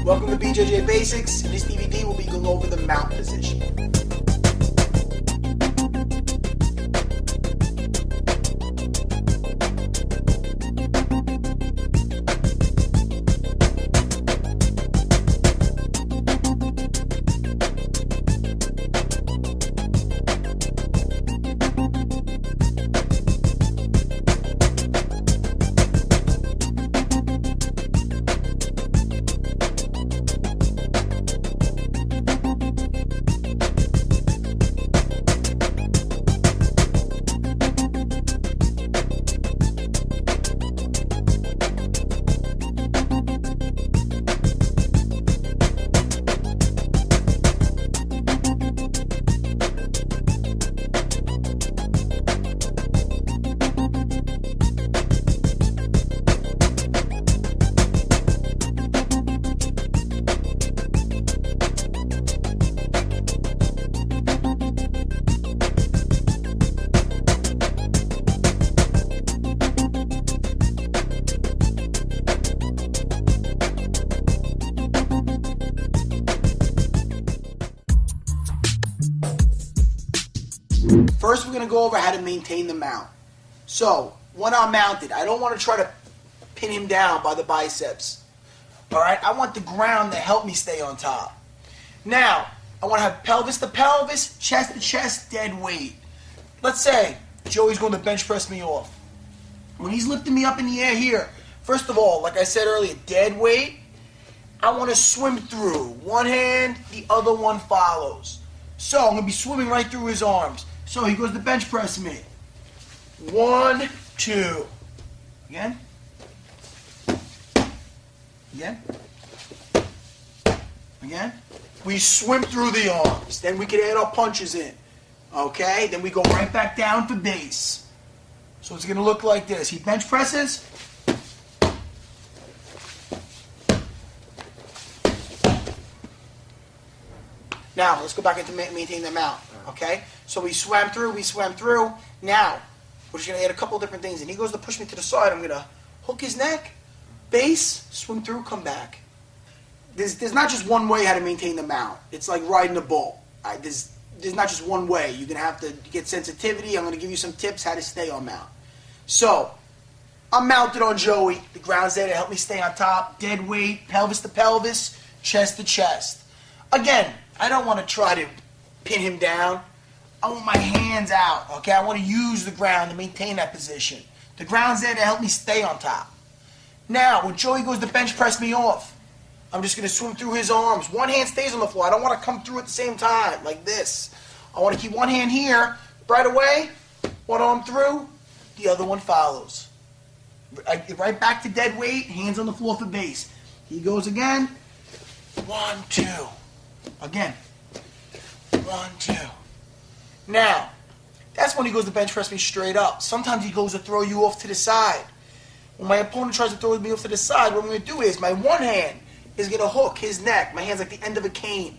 Welcome to BJJ Basics. In this DVD, we'll be going over the mount position. First, we're going to go over how to maintain the mount. So, when I'm mounted, I don't want to try to pin him down by the biceps. Alright? I want the ground to help me stay on top. Now, I want to have pelvis to pelvis, chest to chest, dead weight. Let's say Joey's going to bench press me off. When he's lifting me up in the air here, first of all, like I said earlier, dead weight, I want to swim through. One hand, the other one follows. So, I'm going to be swimming right through his arms. So he goes to bench press me. 1, 2. Again. Again. Again. We swim through the arms. Then we can add our punches in. Okay? Then we go right back down for base. So it's going to look like this. He bench presses. Now, let's go back into maintaining the mount. Okay? So we swam through. Now, we're just going to add a couple different things. And he goes to push me to the side. I'm going to hook his neck, base, swim through, come back. There's not just one way how to maintain the mount. It's like riding a bull. There's not just one way. You're going to have to get sensitivity. I'm going to give you some tips how to stay on mount. So, I'm mounted on Joey. The ground's there to help me stay on top. Dead weight, pelvis to pelvis, chest to chest. Again, I don't want to try to pin him down. I want my hands out, okay? I want to use the ground to maintain that position. The ground's there to help me stay on top. Now, when Joey goes to bench press me off, I'm just going to swim through his arms. One hand stays on the floor. I don't want to come through at the same time, like this. I want to keep one hand here. Right away, one arm through, the other one follows. Right back to dead weight, hands on the floor for base. He goes again. 1, 2. Again. 1, 2. Now, that's when he goes to bench press me straight up. Sometimes he goes to throw you off to the side. When my opponent tries to throw me off to the side, what I'm going to do is my one hand is going to hook his neck. My hand's like the end of a cane.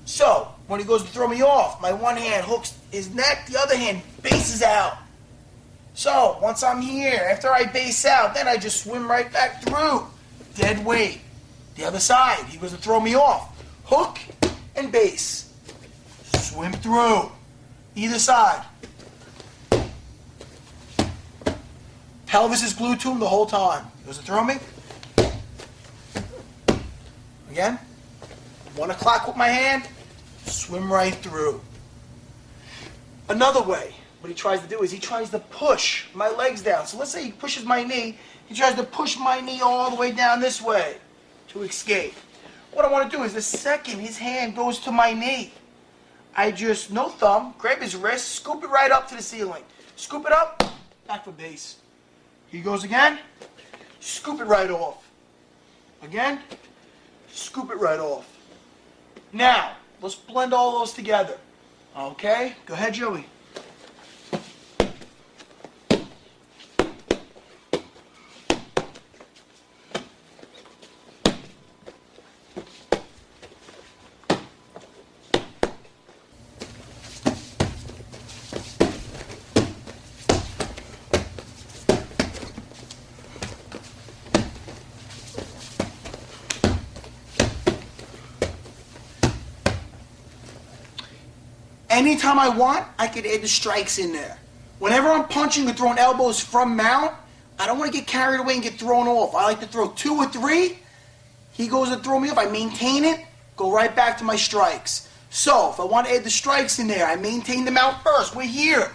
So, when he goes to throw me off, my one hand hooks his neck, the other hand bases out. So, once I'm here, after I base out, then I just swim right back through. Dead weight. The other side, he goes to throw me off. Hook and base. Swim through. Either side. Pelvis is glued to him the whole time. He goes to throw me. Again. 1 o'clock with my hand. Swim right through. Another way, what he tries to do is he tries to push my legs down. So let's say he pushes my knee. He tries to push my knee all the way down this way to escape. What I want to do is the second his hand goes to my knee, I just, no thumb, grab his wrist, scoop it right up to the ceiling. Scoop it up, back for base. He goes again, scoop it right off. Again, scoop it right off. Now, let's blend all those together. Okay, go ahead, Joey. Anytime I want, I could add the strikes in there. Whenever I'm punching or throwing elbows from mount, I don't want to get carried away and get thrown off. I like to throw 2 or 3. He goes to throw me off. I maintain it, go right back to my strikes. So, if I want to add the strikes in there, I maintain the mount first. We're here.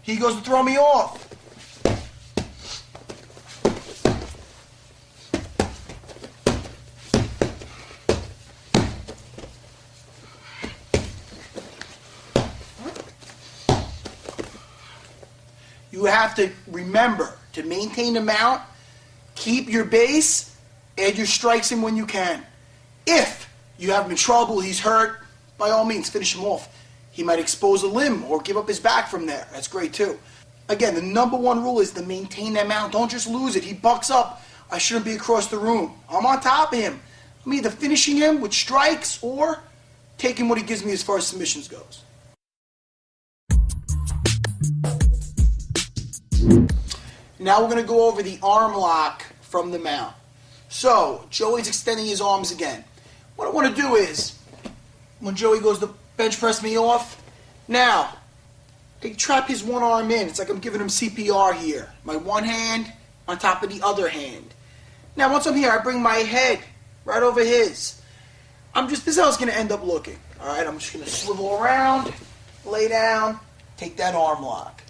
He goes to throw me off. You have to remember to maintain the mount, keep your base, add your strikes in when you can. If you have him in trouble, he's hurt, by all means, finish him off. He might expose a limb or give up his back from there. That's great too. Again, the number one rule is to maintain that mount. Don't just lose it. He bucks up. I shouldn't be across the room. I'm on top of him. I'm either finishing him with strikes or taking what he gives me as far as submissions goes. Now we're going to go over the arm lock from the mount. So, Joey's extending his arms again. What I want to do is, when Joey goes to bench press me off, now, I trap his one arm in. It's like I'm giving him CPR here. My one hand on top of the other hand. Now, once I'm here, I bring my head right over his. This is how it's going to end up looking. Alright, I'm just going to swivel around, lay down, take that arm lock.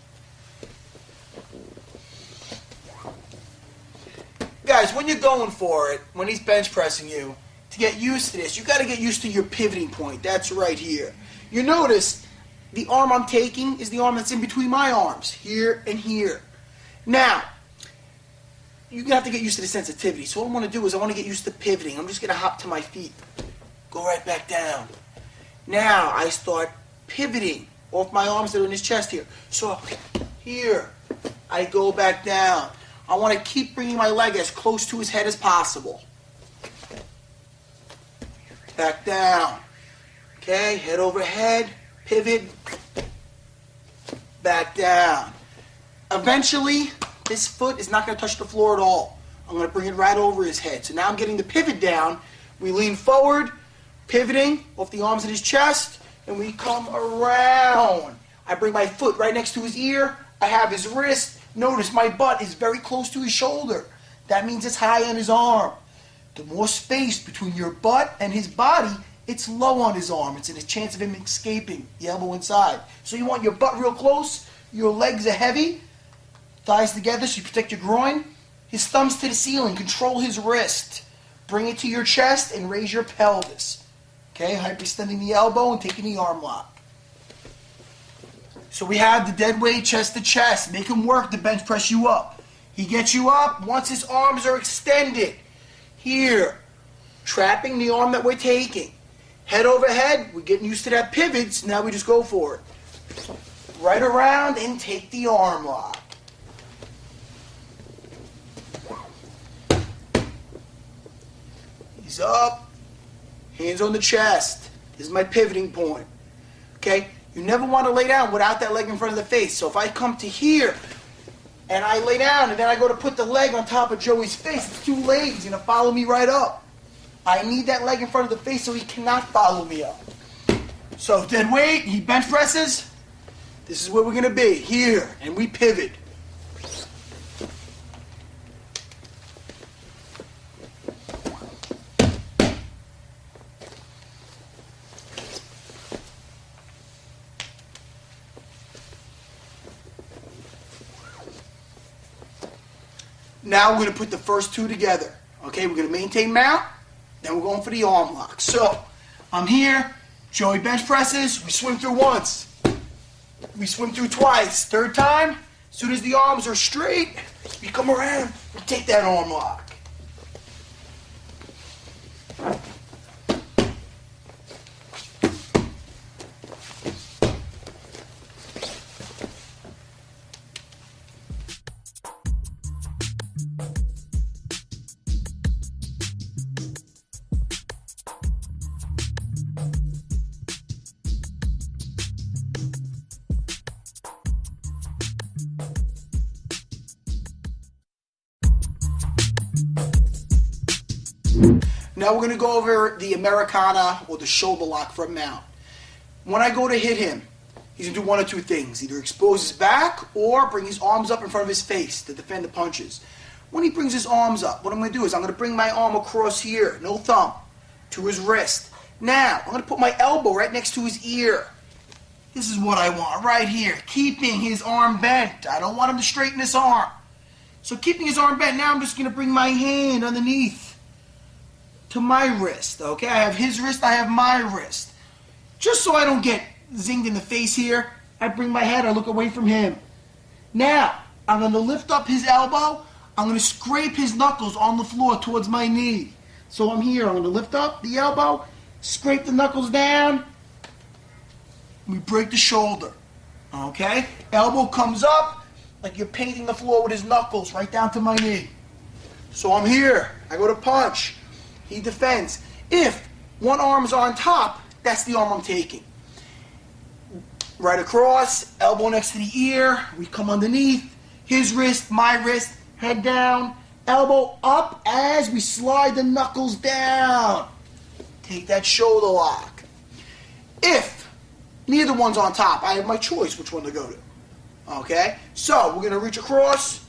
Guys, when you're going for it, when he's bench pressing you, to get used to this, you got to get used to your pivoting point. That's right here. You notice the arm I'm taking is the arm that's in between my arms, here and here. Now, you're going to have to get used to the sensitivity. So what I want to do is I want to get used to pivoting. I'm just going to hop to my feet, go right back down. Now, I start pivoting off my arms that are in his chest here. So here, I go back down. I want to keep bringing my leg as close to his head as possible. Back down. Okay, head over head, pivot, back down. Eventually, his foot is not going to touch the floor at all. I'm going to bring it right over his head. So now I'm getting the pivot down. We lean forward, pivoting off the arms in his chest, and we come around. I bring my foot right next to his ear. I have his wrist. Notice my butt is very close to his shoulder. That means it's high on his arm. The more space between your butt and his body, it's low on his arm. It's in a chance of him escaping, the elbow inside. So you want your butt real close, your legs are heavy, thighs together so you protect your groin. His thumbs to the ceiling, control his wrist. Bring it to your chest and raise your pelvis. Okay, hyperextending the elbow and taking the arm lock. So we have the dead weight chest to chest. Make him work to bench press you up. He gets you up once his arms are extended. Here, trapping the arm that we're taking. Head over head, we're getting used to that pivot, so now we just go for it. Right around and take the arm lock. He's up, hands on the chest. This is my pivoting point. Okay? You never want to lay down without that leg in front of the face. So if I come to here and I lay down and then I go to put the leg on top of Joey's face, it's 2 legs. He's going to follow me right up. I need that leg in front of the face so he cannot follow me up. So dead weight, he bench presses. This is where we're going to be, here, and we pivot. Now we're going to put the first 2 together. Okay, we're going to maintain mount, then we're going for the arm lock. So, I'm here, Joey bench presses, we swim through once. We swim through twice. 3rd time, as soon as the arms are straight, we come around, we take that arm lock. Now we're going to go over the Americana or the shoulder lock from mount. When I go to hit him, he's going to do one of two things. Either expose his back or bring his arms up in front of his face to defend the punches. When he brings his arms up, what I'm going to do is I'm going to bring my arm across here, no thumb, to his wrist. Now, I'm going to put my elbow right next to his ear. This is what I want right here, keeping his arm bent. I don't want him to straighten his arm. So keeping his arm bent, now I'm just going to bring my hand underneath to my wrist, okay? I have his wrist, I have my wrist. Just so I don't get zinged in the face here, I bring my head, I look away from him. Now, I'm going to lift up his elbow. I'm going to scrape his knuckles on the floor towards my knee. So I'm here. I'm going to lift up the elbow, scrape the knuckles down. We break the shoulder. Okay? Elbow comes up like you're painting the floor with his knuckles right down to my knee. So I'm here. I go to punch. He defends. If one arm's on top, that's the arm I'm taking. Right across, elbow next to the ear. We come underneath. His wrist, my wrist. Head down, elbow up as we slide the knuckles down. Take that shoulder lock. If neither one's on top, I have my choice which one to go to. Okay? So, we're going to reach across,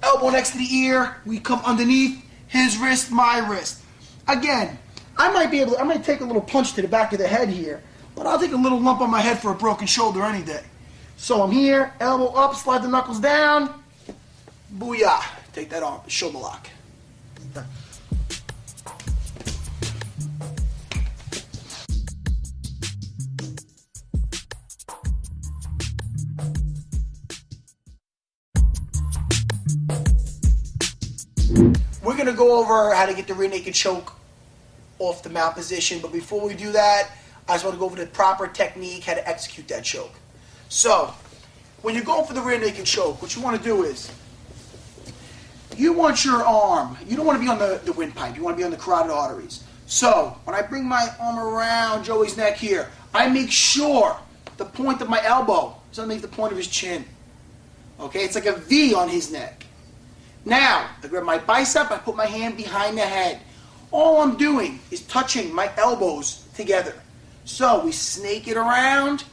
elbow next to the ear, we come underneath, his wrist, my wrist. Again, I might take a little punch to the back of the head here, but I'll take a little lump on my head for a broken shoulder any day. So I'm here, elbow up, slide the knuckles down. Booyah. Take that arm, shoulder lock. We're going to go over how to get the rear naked choke off the mount position, but before we do that, I just want to go over the proper technique, how to execute that choke. So, when you're going for the rear naked choke, what you want to do is, you want your arm, you don't want to be on the windpipe, you want to be on the carotid arteries. So, when I bring my arm around Joey's neck here, I make sure the point of my elbow is underneath the point of his chin. Okay, it's like a V on his neck. Now, I grab my bicep, I put my hand behind the head. All I'm doing is touching my elbows together. So, we snake it around.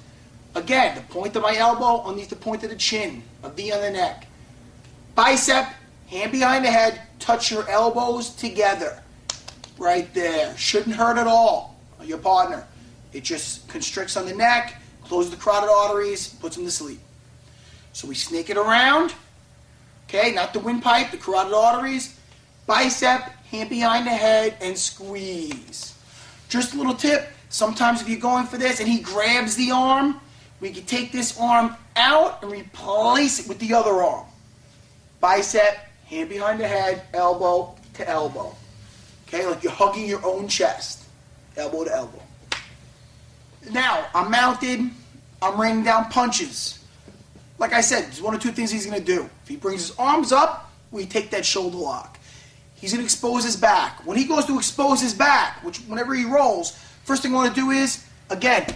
Again, the point of my elbow underneath the point of the chin, a V on the neck. Bicep, hand behind the head, touch your elbows together. Right there. Shouldn't hurt at all, your partner. It just constricts on the neck, closes the carotid arteries, puts them to sleep. So we snake it around. Okay, not the windpipe, the carotid arteries. Bicep, hand behind the head, and squeeze. Just a little tip. Sometimes if you're going for this and he grabs the arm, we can take this arm out and replace it with the other arm. Bicep, hand behind the head, elbow to elbow. Okay, like you're hugging your own chest. Elbow to elbow. Now, I'm mounted. I'm raining down punches. Like I said, there's one or two things he's going to do. If he brings his arms up, we take that shoulder lock. He's going to expose his back. When he goes to expose his back, which whenever he rolls, first thing I want to do is, again,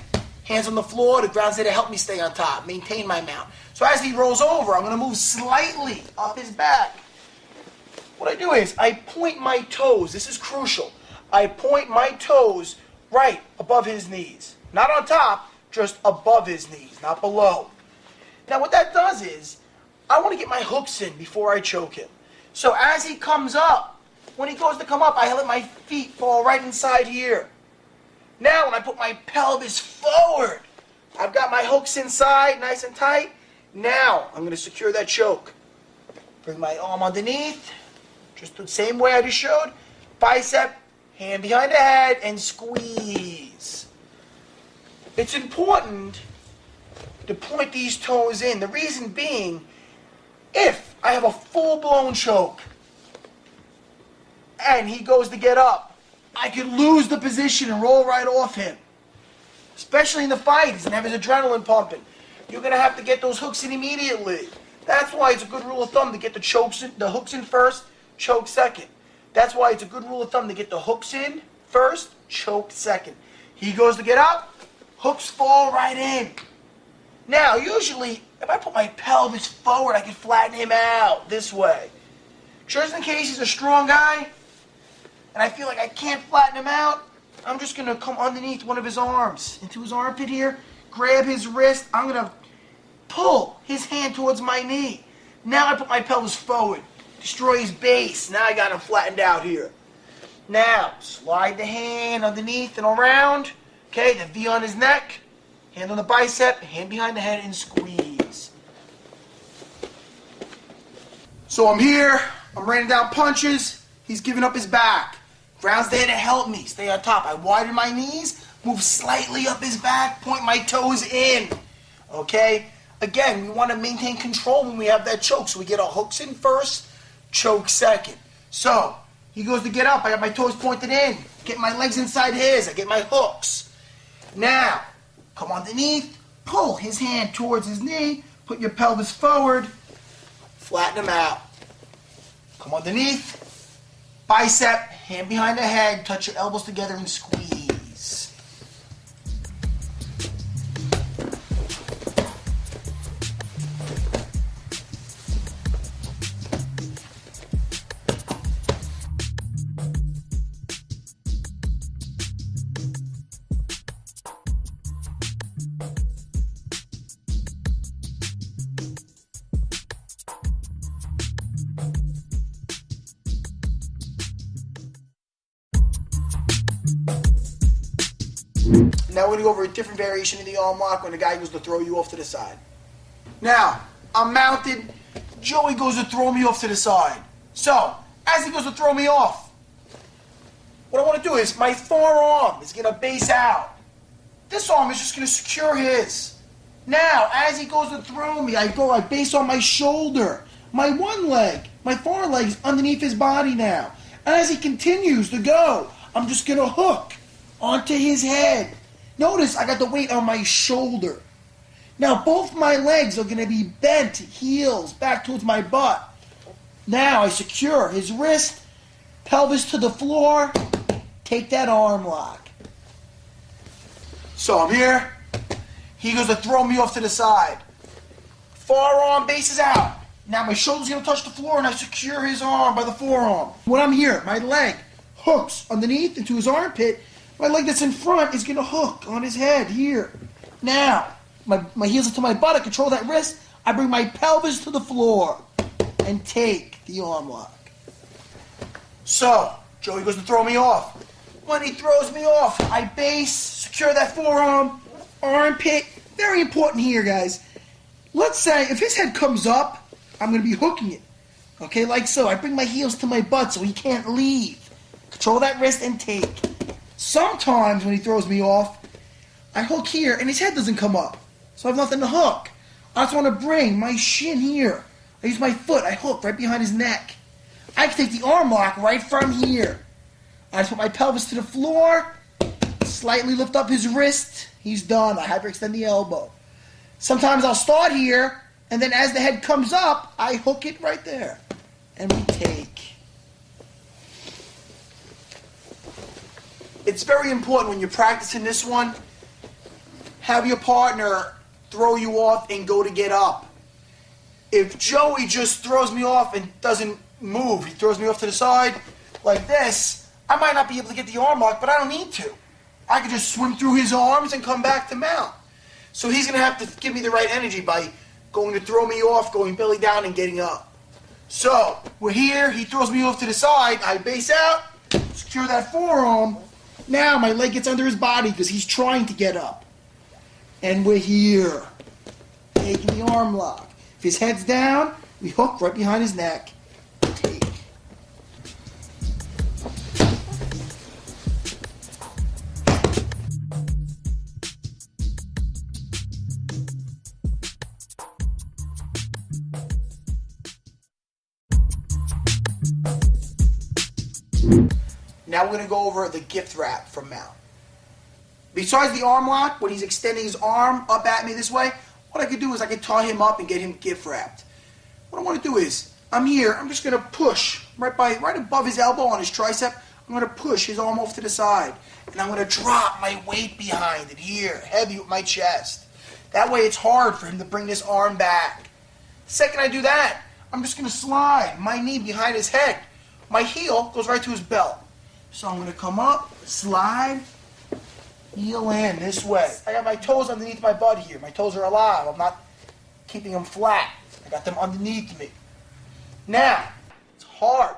hands on the floor, the ground's there to help me stay on top, maintain my mount. So as he rolls over, I'm going to move slightly up his back. What I do is, I point my toes. This is crucial. I point my toes right above his knees. Not on top, just above his knees, not below. Now what that does is, I want to get my hooks in before I choke him. So as he comes up, when he goes to come up, I let my feet fall right inside here. Now when I put my pelvis forward, I've got my hooks inside, nice and tight. Now I'm going to secure that choke. Bring my arm underneath, just the same way I just showed. Bicep, hand behind the head, and squeeze. It's important to point these toes in. The reason being, if I have a full-blown choke and he goes to get up, I could lose the position and roll right off him. Especially in the fight, he's going to have his adrenaline pumping. You're going to have to get those hooks in immediately. That's why it's a good rule of thumb to get the hooks in first, choke second. That's why it's a good rule of thumb to get the hooks in first, choke second. He goes to get up, hooks fall right in. Now, usually, if I put my pelvis forward, I can flatten him out this way. Just in case he's a strong guy, and I feel like I can't flatten him out, I'm just going to come underneath one of his arms, into his armpit here, grab his wrist. I'm gonna pull his hand towards my knee. Now I put my pelvis forward, destroy his base. Now I got him flattened out here. Now, slide the hand underneath and around. Okay, the V on his neck, hand on the bicep, hand behind the head, and squeeze. So I'm here, I'm raining down punches. He's giving up his back. Ground's there to help me stay on top. I widen my knees, move slightly up his back, point my toes in. Okay? Again, we want to maintain control when we have that choke. So we get our hooks in first, choke second. So, he goes to get up. I got my toes pointed in. Get my legs inside his. I get my hooks. Now, come underneath. Pull his hand towards his knee. Put your pelvis forward. Flatten him out. Come underneath. Bicep, hand behind the head. Touch your elbows together and squeeze. Now we're going to go over a different variation of the arm lock when the guy goes to throw you off to the side. Now, I'm mounted. Joey goes to throw me off to the side. So, as he goes to throw me off, what I want to do is my forearm is going to base out. This arm is just going to secure his. Now, as he goes to throw me, I base on my shoulder. My one leg, my far leg is underneath his body now. As he continues to go, I'm just going to hook onto his head. Notice I got the weight on my shoulder. Now both my legs are going to be bent, heels back towards my butt. Now I secure his wrist, pelvis to the floor, take that arm lock. So I'm here. He goes to throw me off to the side. Forearm bases out. Now my shoulder's going to touch the floor and I secure his arm by the forearm. When I'm here, my leg hooks underneath into his armpit. My leg that's in front is going to hook on his head here. Now, my heels are to my butt. I control that wrist. I bring my pelvis to the floor and take the arm lock. So, Joey goes to throw me off. When he throws me off, I base, secure that forearm, armpit. Very important here, guys. Let's say if his head comes up, I'm going to be hooking it. Okay, like so. I bring my heels to my butt so he can't leave. Control that wrist and take. Sometimes when he throws me off, I hook here and his head doesn't come up. So I have nothing to hook. I just want to bring my shin here. I use my foot. I hook right behind his neck. I can take the arm lock right from here. I just put my pelvis to the floor, slightly lift up his wrist. He's done. I hyperextend the elbow. Sometimes I'll start here, and then as the head comes up, I hook it right there. And we take. It's very important when you're practicing this one, have your partner throw you off and go to get up. If Joey just throws me off and doesn't move, he throws me off to the side like this, I might not be able to get the arm lock, but I don't need to. I can just swim through his arms and come back to mount. So he's going to have to give me the right energy by going to throw me off, going belly down, and getting up. So, we're here, he throws me off to the side, I base out, secure that forearm. Now my leg gets under his body because he's trying to get up. And we're here, taking the arm lock. If his head's down, we hook right behind his neck. Take. Now we're going to go over the gift wrap from mount. Besides the arm lock, when he's extending his arm up at me this way, what I could do is I could tie him up and get him gift wrapped. What I want to do is, I'm here, I'm just going to push right above his elbow on his tricep. I'm going to push his arm off to the side. And I'm going to drop my weight behind it here, heavy with my chest. That way it's hard for him to bring this arm back. The second I do that, I'm just going to slide my knee behind his head. My heel goes right to his belt. So I'm going to come up, slide, heel in this way. I got my toes underneath my butt here. My toes are alive. I'm not keeping them flat. I got them underneath me. Now, it's hard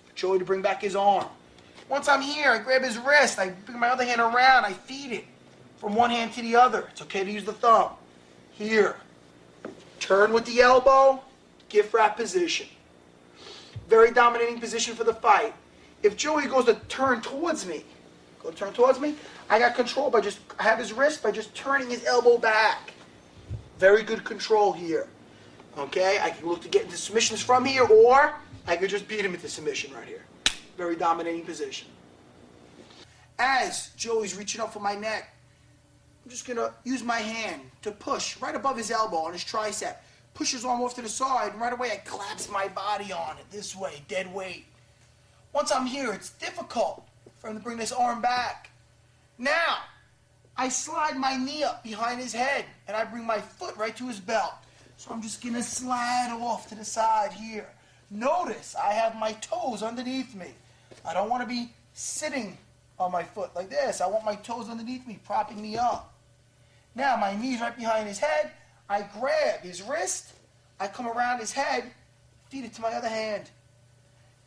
for Joey to bring back his arm. Once I'm here, I grab his wrist. I bring my other hand around. I feed it from one hand to the other. It's okay to use the thumb. Here. Turn with the elbow. Gift wrap position. Very dominating position for the fight. If Joey goes to turn towards me, I got control by I have his wrist by just turning his elbow back. Very good control here. Okay, I can look to get into submissions from here, or I could just beat him into submission right here. Very dominating position. As Joey's reaching up for my neck, I'm just gonna use my hand to push right above his elbow on his tricep. Push his arm off to the side, and right away I collapse my body on it this way, dead weight. Once I'm here, it's difficult for him to bring this arm back. Now, I slide my knee up behind his head, and I bring my foot right to his belt. So I'm just gonna slide off to the side here. Notice I have my toes underneath me. I don't want to be sitting on my foot like this. I want my toes underneath me, propping me up. Now, my knee's right behind his head. I grab his wrist. I come around his head, feed it to my other hand.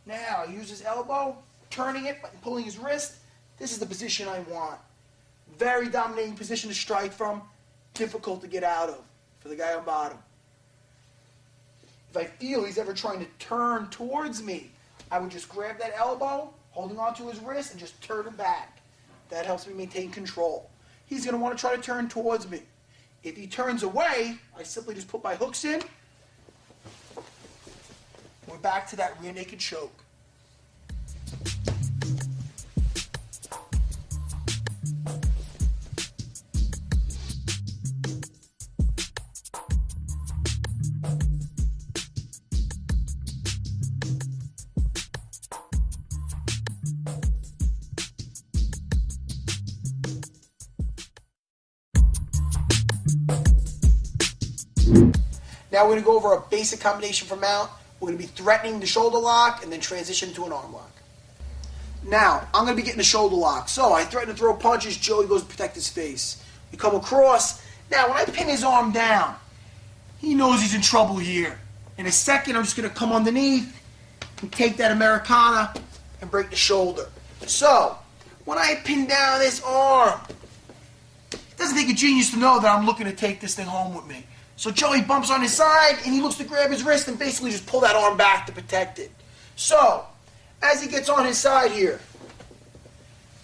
Now, I use his elbow, turning it, pulling his wrist. This is the position I want. Very dominating position to strike from. Difficult to get out of for the guy on bottom. If I feel he's ever trying to turn towards me, I would just grab that elbow, holding onto his wrist, and just turn him back. That helps me maintain control. He's going to want to try to turn towards me. If he turns away, I simply just put my hooks in. We're back to that rear naked choke. Now we're going to go over a basic combination for mount. We're going to be threatening the shoulder lock and then transition to an arm lock. Now, I'm going to be getting the shoulder lock. So I threaten to throw punches. Joey goes to protect his face. We come across. Now, when I pin his arm down, he knows he's in trouble here. In a second, I'm just going to come underneath and take that Americana and break the shoulder. So, when I pin down this arm, it doesn't take a genius to know that I'm looking to take this thing home with me. So Joey bumps on his side, and he looks to grab his wrist and basically just pull that arm back to protect it. So, as he gets on his side here,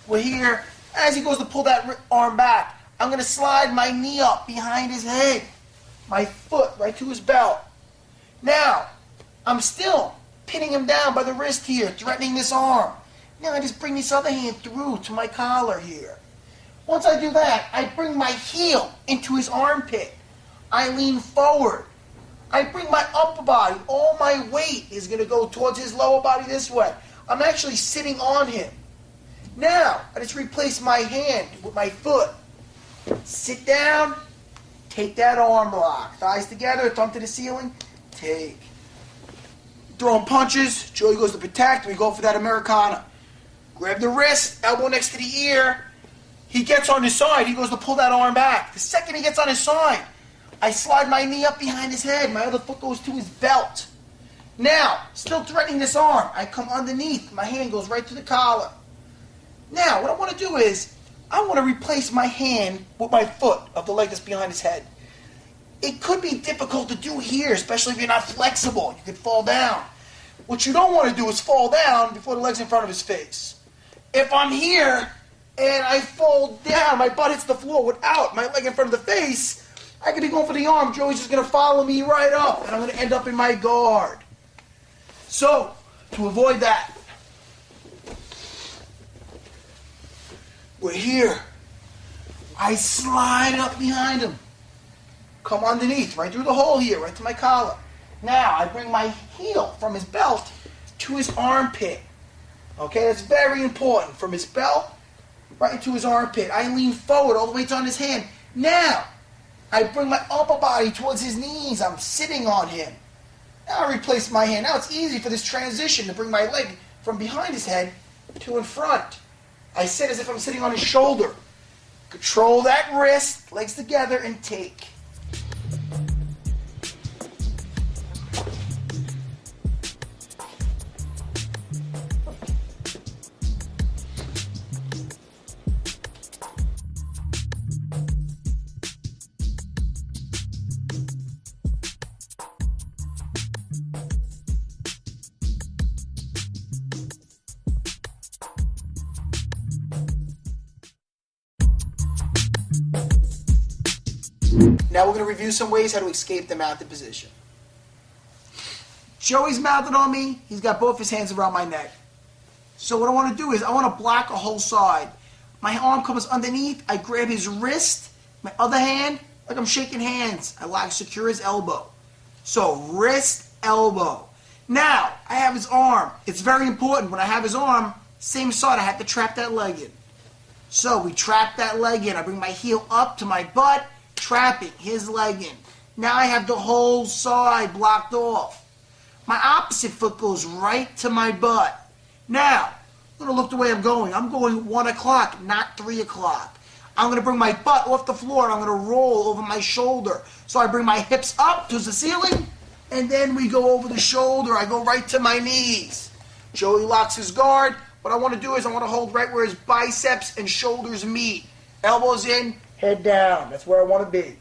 we're here. As he goes to pull that arm back, I'm going to slide my knee up behind his head, my foot right to his belt. Now, I'm still pinning him down by the wrist here, threatening this arm. Now I just bring this other hand through to my collar here. Once I do that, I bring my heel into his armpit. I lean forward. I bring my upper body. All my weight is going to go towards his lower body this way. I'm actually sitting on him. Now, I just replace my hand with my foot. Sit down. Take that arm lock. Thighs together, thumb to the ceiling. Take. Throwing punches. Joey goes to protect. We go for that Americana. Grab the wrist. Elbow next to the ear. He gets on his side. He goes to pull that arm back. The second he gets on his side, I slide my knee up behind his head. My other foot goes to his belt. Now, still threatening this arm, I come underneath. My hand goes right to the collar. Now, what I want to do is, I want to replace my hand with my foot of the leg that's behind his head. It could be difficult to do here, especially if you're not flexible. You could fall down. What you don't want to do is fall down before the leg's in front of his face. If I'm here and I fall down, my butt hits the floor without my leg in front of the face, I could be going for the arm. Joey's just going to follow me right up, and I'm going to end up in my guard. So, to avoid that, we're here. I slide up behind him. Come underneath, right through the hole here, right to my collar. Now, I bring my heel from his belt to his armpit. Okay, that's very important. From his belt, right into his armpit. I lean forward all the way down his hand. Now, I bring my upper body towards his knees. I'm sitting on him. Now I replace my hand. Now it's easy for this transition to bring my leg from behind his head to in front. I sit as if I'm sitting on his shoulder. Control that wrist, legs together, and take. Now we're going to review some ways how to escape the mounted position. Joey's mounted on me. He's got both his hands around my neck. So what I want to do is I want to block a whole side. My arm comes underneath. I grab his wrist. My other hand, like I'm shaking hands. I like secure his elbow. So wrist, elbow. Now I have his arm. It's very important. When I have his arm, same side, I have to trap that leg in. So we trap that leg in. I bring my heel up to my butt, trapping his leg in. Now I have the whole side blocked off. My opposite foot goes right to my butt. Now, I'm going to look the way I'm going. I'm going 1 o'clock, not 3 o'clock. I'm going to bring my butt off the floor and I'm going to roll over my shoulder. So I bring my hips up to the ceiling and then we go over the shoulder. I go right to my knees. Joey locks his guard. What I want to do is I want to hold right where his biceps and shoulders meet. Elbows in, head down. That's where I want to be.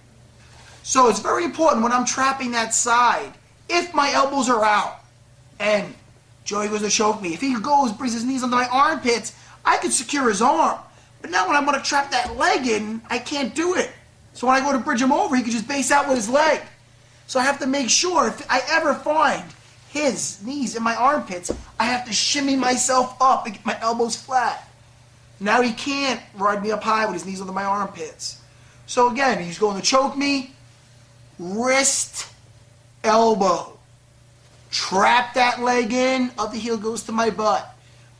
So it's very important when I'm trapping that side, if my elbows are out and Joey goes to choke me, if he goes, brings his knees under my armpits, I can secure his arm. But now when I'm going to trap that leg in, I can't do it. So when I go to bridge him over, he can just base out with his leg. So I have to make sure if I ever find his knees in my armpits, I have to shimmy myself up and get my elbows flat. Now he can't ride me up high with his knees under my armpits. So again, he's going to choke me, wrist, elbow. Trap that leg in, other heel goes to my butt.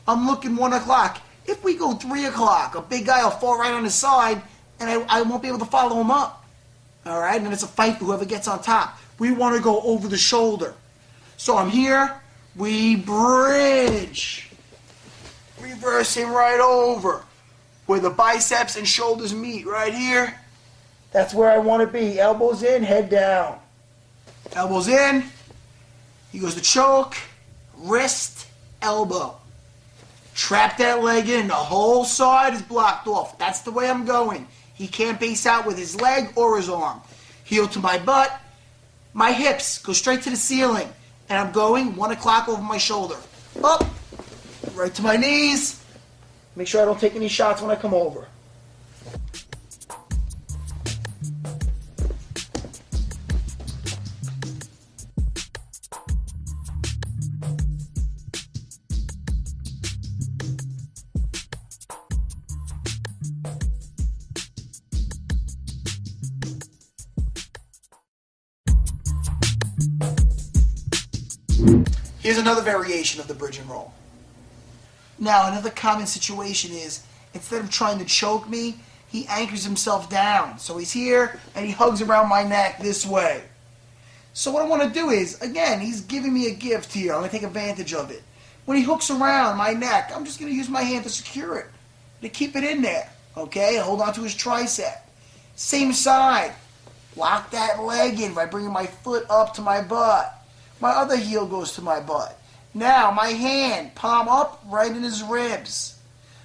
I'm looking 1 o'clock. If we go 3 o'clock, a big guy will fall right on his side and I won't be able to follow him up. All right, and then it's a fight for whoever gets on top. We want to go over the shoulder. So I'm here, we bridge. Reversing right over where the biceps and shoulders meet, right here. That's where I want to be. Elbows in, head down. Elbows in. He goes to choke, wrist, elbow. Trap that leg in. The whole side is blocked off. That's the way I'm going. He can't base out with his leg or his arm. Heel to my butt. My hips go straight to the ceiling. And I'm going 1 o'clock over my shoulder. Up, right to my knees. Make sure I don't take any shots when I come over. Here's another variation of the bridge and roll. Now, another common situation is, instead of trying to choke me, he anchors himself down. So he's here, and he hugs around my neck this way. So what I want to do is, again, he's giving me a gift here. I'm going to take advantage of it. When he hooks around my neck, I'm just going to use my hand to secure it, to keep it in there. Okay, hold on to his tricep. Same side. Lock that leg in by bringing my foot up to my butt. My other heel goes to my butt. Now, my hand, palm up, right in his ribs.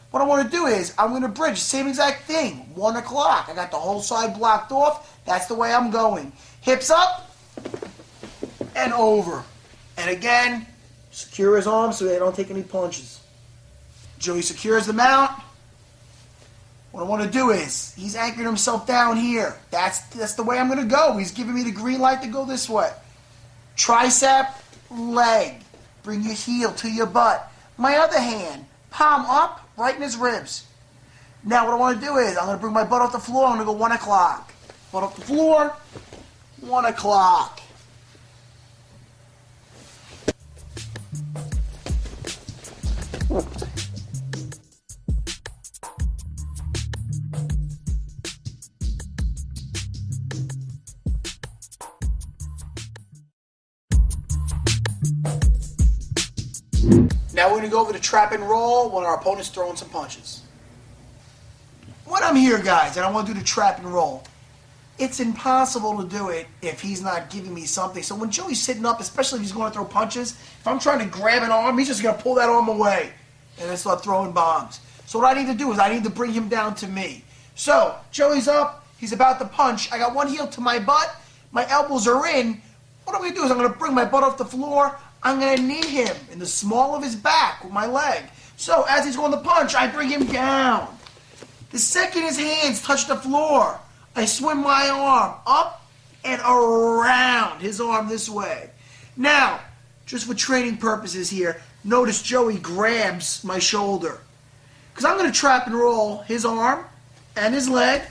What I want to do is, I'm going to bridge, same exact thing, 1 o'clock. I got the whole side blocked off. That's the way I'm going. Hips up, and over. And again, secure his arms so they don't take any punches. Joey secures the mount. What I want to do is, he's anchoring himself down here. That's the way I'm going to go. He's giving me the green light to go this way. Tricep, leg. Bring your heel to your butt. My other hand, palm up, right in his ribs. Now what I want to do is, I'm going to bring my butt off the floor. I'm going to go 1 o'clock. Butt off the floor, 1 o'clock. Now we're going to go over the trap and roll when our opponent's throwing some punches. When when I'm here, guys, and I want to do the trap and roll, it's impossible to do it if he's not giving me something. So when Joey's sitting up, especially if he's going to throw punches, if I'm trying to grab an arm, he's just going to pull that arm away and then start throwing bombs. So what I need to do is I need to bring him down to me. So Joey's up. He's about to punch. I got one heel to my butt. My elbows are in. What I'm going to do is I'm going to bring my butt off the floor. I'm going to knee him in the small of his back with my leg. So as he's going to punch, I bring him down. The second his hands touch the floor, I swing my arm up and around his arm this way. Now, just for training purposes here, notice Joey grabs my shoulder. Because I'm going to trap and roll his arm and his leg.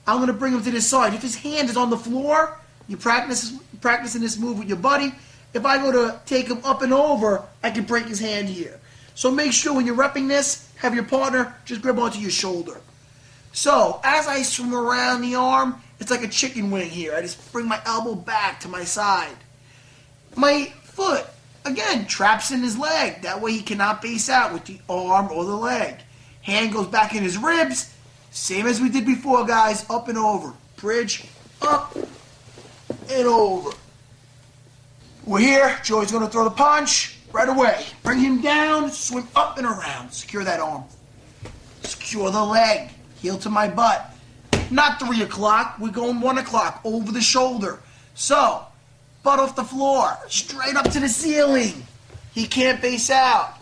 I'm going to bring him to this side. If his hand is on the floor, you're practicing this move with your buddy. If I go to take him up and over, I can break his hand here. So make sure when you're repping this, have your partner just grab onto your shoulder. So as I swing around the arm, it's like a chicken wing here. I just bring my elbow back to my side. My foot, again, traps in his leg. That way he cannot base out with the arm or the leg. Hand goes back in his ribs. Same as we did before, guys. Up and over. Bridge, up, and over. We're here. Joey's going to throw the punch right away. Bring him down, swing up and around. Secure that arm. Secure the leg. Heel to my butt. Not 3 o'clock. We're going 1 o'clock. Over the shoulder. So, butt off the floor. Straight up to the ceiling. He can't base out.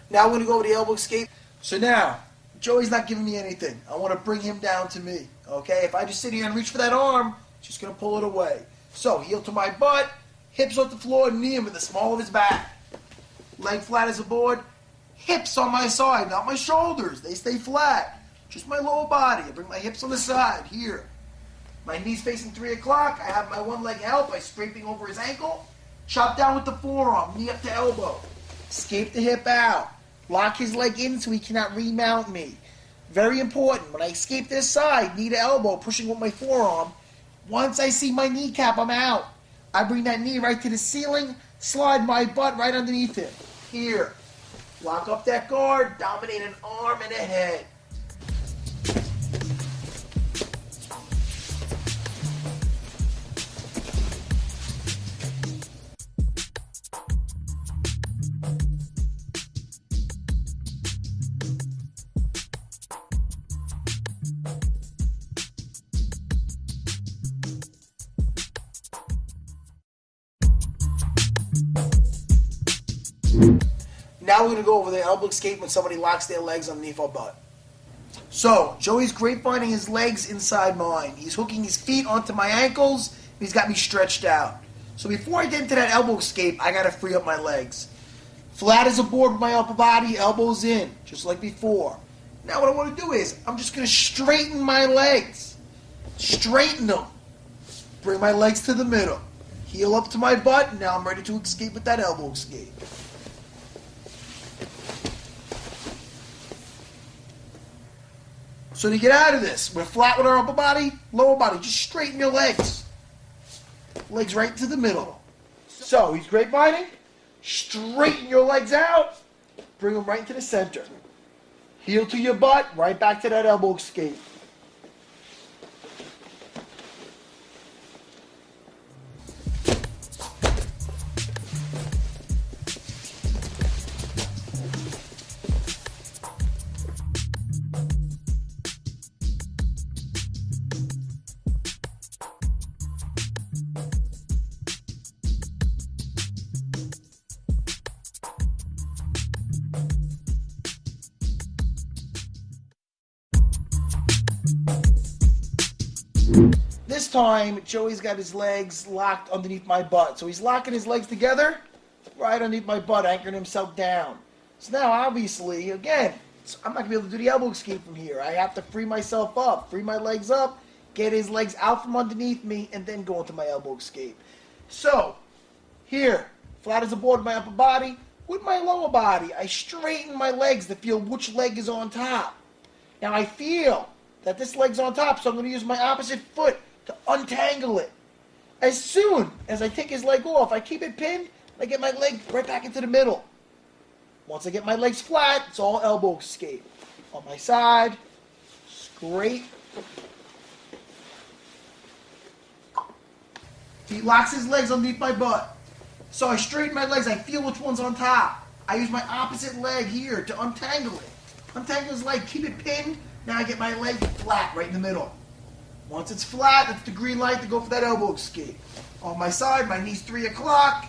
Now we're going to go with the elbow escape. So now, Joey's not giving me anything. I want to bring him down to me. Okay? If I just sit here and reach for that arm, he's just going to pull it away. So, heel to my butt, hips off the floor, knee him in the small of his back. Leg flat as a board. Hips on my side, not my shoulders. They stay flat. Just my lower body. I bring my hips on the side, here. My knees facing 3 o'clock. I have my one leg held by scraping over his ankle. Chop down with the forearm, knee up to elbow. Escape the hip out. Lock his leg in so he cannot remount me. Very important. When I escape this side, knee to elbow, pushing with my forearm. Once I see my kneecap, I'm out. I bring that knee right to the ceiling, slide my butt right underneath him. Here. Lock up that guard, dominate an arm and a head. Now we're going to go over the elbow escape when somebody locks their legs underneath our butt. So, Joey's grapevining his legs inside mine. He's hooking his feet onto my ankles. And he's got me stretched out. So before I get into that elbow escape, I got to free up my legs. Flat as a board with my upper body, elbows in, just like before. Now what I want to do is, I'm just going to straighten my legs. Straighten them. Bring my legs to the middle. Heel up to my butt, and now I'm ready to escape with that elbow escape. So to get out of this, we're flat with our upper body, lower body. Just straighten your legs. Legs right to the middle. So he's grapevining. Straighten your legs out. Bring them right into the center. Heel to your butt, right back to that elbow escape. This time, Joey's got his legs locked underneath my butt. So he's locking his legs together right underneath my butt, anchoring himself down. So now, obviously, again, I'm not going to be able to do the elbow escape from here. I have to free myself up, free my legs up, get his legs out from underneath me, and then go into my elbow escape. So, here, flat as a board with my upper body, With my lower body, I straighten my legs to feel which leg is on top. Now I feel that this leg's on top, so I'm going to use my opposite foot to untangle it. As soon as I take his leg off, I keep it pinned, I get my leg right back into the middle. Once I get my legs flat, it's all elbow escape. On my side, scrape. He locks his legs underneath my butt. So I straighten my legs, I feel which one's on top. I use my opposite leg here to untangle it. Untangle his leg, keep it pinned. Now I get my leg flat right in the middle. Once it's flat, that's the green light to go for that elbow escape. On my side, my knee's 3 o'clock.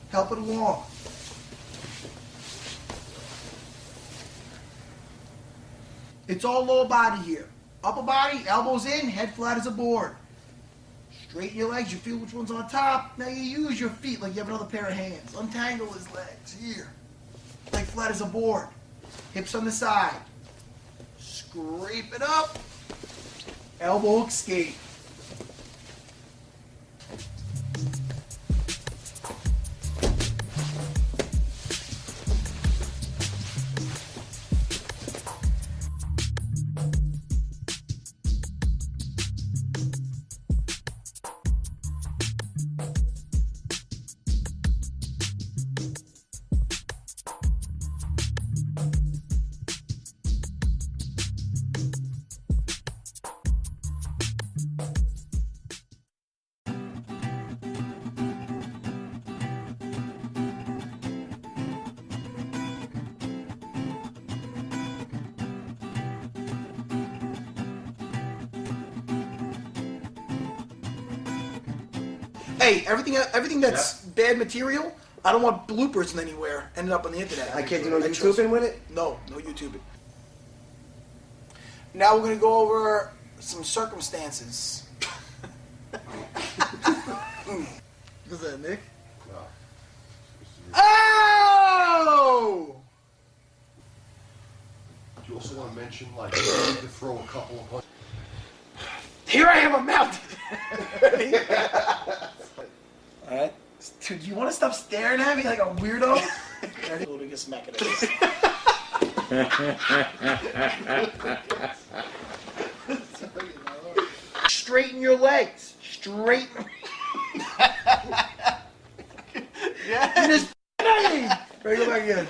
Help it along. It's all lower body here. Upper body, elbows in, head flat as a board. Straighten your legs, you feel which one's on top. Now you use your feet like you have another pair of hands. Untangle his legs, here. Leg flat as a board. Hips on the side. Scrape it up. Elbow escape. Hey, everything that's bad material, I don't want bloopers anywhere ending up on the internet. I can't do no YouTubing with it? No YouTubing. Now we're going to go over some circumstances. What's that, Nick? No. Oh! You also want to mention, like, you need to throw a couple of punches. Here I am, I'm mounted. Ready? All right. Dude, you want to stop staring at me like a weirdo? Ready? We'll get smack it Straighten your legs. Straighten. Yeah. You're just Ready, go back again.